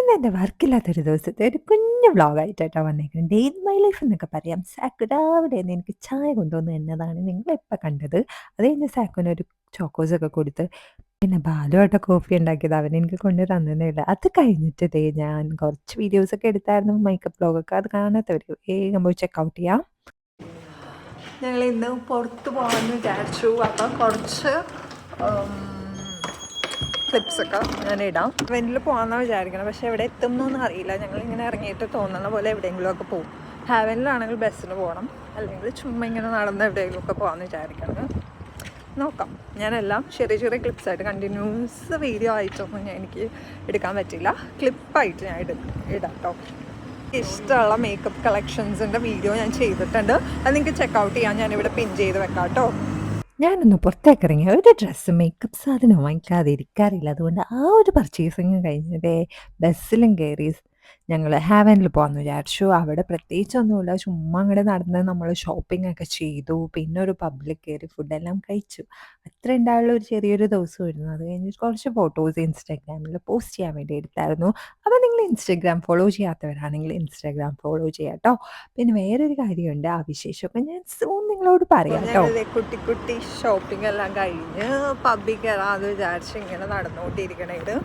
ഇന്നെൻ്റെ വർക്കില്ലാത്തൊരു ദിവസത്തെ ഒരു കുഞ്ഞു വ്ലോഗായിട്ടാട്ടോ വന്നേക്കുന്നത്. ഡേ ഇൻ മൈ ലൈഫ് എന്നൊക്കെ പറയാം. സാക്കു രാവിലെന്നെ എനിക്ക് ചായ കൊണ്ടുവന്ന് തന്നതാണ് നിങ്ങളിപ്പ കണ്ടത്. അത് കഴിഞ്ഞ് സാക്കുനൊരു ചോക്കോസൊക്കെ കൊടുത്ത് പിന്നെ ബാലുവായിട്ട് കോഫി ഉണ്ടാക്കിയത് അവനെനിക്ക് കൊണ്ട് തന്നതേയില്ല. അത് കഴിഞ്ഞിട്ട് ദേ ഞാൻ കുറച്ച് വീഡിയോസൊക്കെ എടുത്തായിരുന്നു മേക്കപ്പ് വ്ലോഗൊക്കെ. അത് കാണാത്തവർ വേഗം പോയി ചെക്കൗട്ട് ചെയ്യാം. ഞങ്ങൾ ഇന്ന് പുറത്ത് പോകാമെന്ന് വിചാരിച്ചു. അപ്പം കുറച്ച് ക്ലിപ്സൊക്കെ ഞാൻ ഇടാം. ഇവൻറ്റിൽ പോകാമെന്നാണ് വിചാരിക്കണം. പക്ഷേ എവിടെ എത്തുന്നൊന്നും അറിയില്ല. ഞങ്ങളിങ്ങനെ ഇറങ്ങിയിട്ട് തോന്നുന്ന പോലെ എവിടെയെങ്കിലുമൊക്കെ പോകും. ഹാവനിലാണെങ്കിൽ ബസ്സിന് പോകണം, അല്ലെങ്കിൽ ചുമ്മാ ഇങ്ങനെ നടന്ന് എവിടെയെങ്കിലുമൊക്കെ പോകാമെന്ന് വിചാരിക്കണം. നോക്കാം. ഞാനെല്ലാം ചെറിയ ചെറിയ ക്ലിപ്സായിട്ട് കണ്ടിന്യൂസ് വീഡിയോ ആയിട്ടൊന്നും എനിക്ക് എടുക്കാൻ പറ്റില്ല. ക്ലിപ്പായിട്ട് ഞാൻ ഇടാം കേട്ടോ. ഇഷ്ടമുള്ള മേക്കപ്പ് കളക്ഷൻസിൻ്റെ വീഡിയോ ഞാൻ ചെയ്തിട്ടുണ്ട്. അത് നിങ്ങൾക്ക് ചെക്കൗട്ട് ചെയ്യാൻ ഞാനിവിടെ പിൻ ചെയ്ത് വെക്കാം കേട്ടോ. ഞാനൊന്ന് പുറത്തേക്ക് ഇറങ്ങി ഒരു ഡ്രസ്സ് മേക്കപ്പ് സാധനം വാങ്ങിക്കാതെ ഇരിക്കാറില്ല. അതുകൊണ്ട് ആ ഒരു പർച്ചേസിങ് കഴിഞ്ഞതേ ബസ്സിലും കയറി ഞങ്ങൾ ഹാവനിൽ പോകാമെന്ന് വിചാരിച്ചു. അവിടെ പ്രത്യേകിച്ചൊന്നുമില്ല, ചുമ്മാ അങ്ങോട്ട് നടന്ന് നമ്മൾ ഷോപ്പിംഗ് ഒക്കെ ചെയ്തു. പിന്നെ ഒരു പബ്ബിൽ കയറി ഫുഡെല്ലാം കഴിച്ചു. അത്ര ഉണ്ടായുള്ള ഒരു ചെറിയൊരു ദിവസമായിരുന്നു. അത് കഴിഞ്ഞ് കുറച്ച് ഫോട്ടോസ് ഇൻസ്റ്റാഗ്രാമിൽ പോസ്റ്റ് ചെയ്യാൻ വേണ്ടി എടുത്തായിരുന്നു. അപ്പോൾ നിങ്ങൾ ഇൻസ്റ്റാഗ്രാം ഫോളോ ചെയ്യാത്തവരാണെങ്കിൽ ഇൻസ്റ്റാഗ്രാം ഫോളോ ചെയ്യാം കേട്ടോ. പിന്നെ വേറൊരു കാര്യമുണ്ട്, ആ വിശേഷമൊക്കെ ഞാൻ സൂൺ നിങ്ങളോട് പറയാം കേട്ടോ. കുട്ടി കുട്ടി ഷോപ്പിംഗ് എല്ലാം കഴിഞ്ഞ് പബ്ബിൽ കയറാമെന്ന് വിചാരിച്ച് ഇങ്ങനെ നടന്നുകൊണ്ടിരിക്കണത്.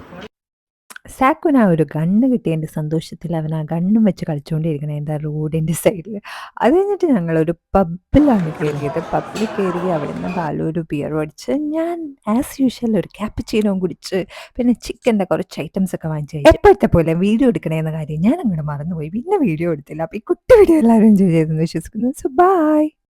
സാക്കുന് ആ ഒരു ഗണ്ണ് കിട്ടിയതിൻ്റെ സന്തോഷത്തിൽ അവൻ ആ ഗണ്ണും വെച്ച് കളിച്ചുകൊണ്ടിരിക്കണേ എന്താ റോഡിൻ്റെ സൈഡിൽ. അത് കഴിഞ്ഞിട്ട് ഞങ്ങളൊരു പബ്ബിലാണ് കയറിയത്. പബ്ബിൽ കയറി അവിടെ നിന്ന് ബാലു ഒരു ബിയർ മേടിച്ച്, ഞാൻ ആസ് യൂഷ്വൽ ഒരു ക്യാപ്പച്ചീനോ കുടിച്ച് പിന്നെ ചിക്കൻ്റെ കുറച്ച് ഐറ്റംസ് ഒക്കെ വാങ്ങിച്ച് കഴിച്ചു. എപ്പോഴത്തെ പോലെ വീഡിയോ എടുക്കണേന്ന കാര്യം ഞാൻ അങ്ങോട്ട് മറന്നുപോയി. പിന്നെ വീഡിയോ എടുത്തില്ല. അപ്പോൾ ഈ കുട്ടി വീഡിയോ എല്ലാവരും എൻജോയ് ചെയ്തെന്ന് വിശ്വസിക്കുന്നു. So by.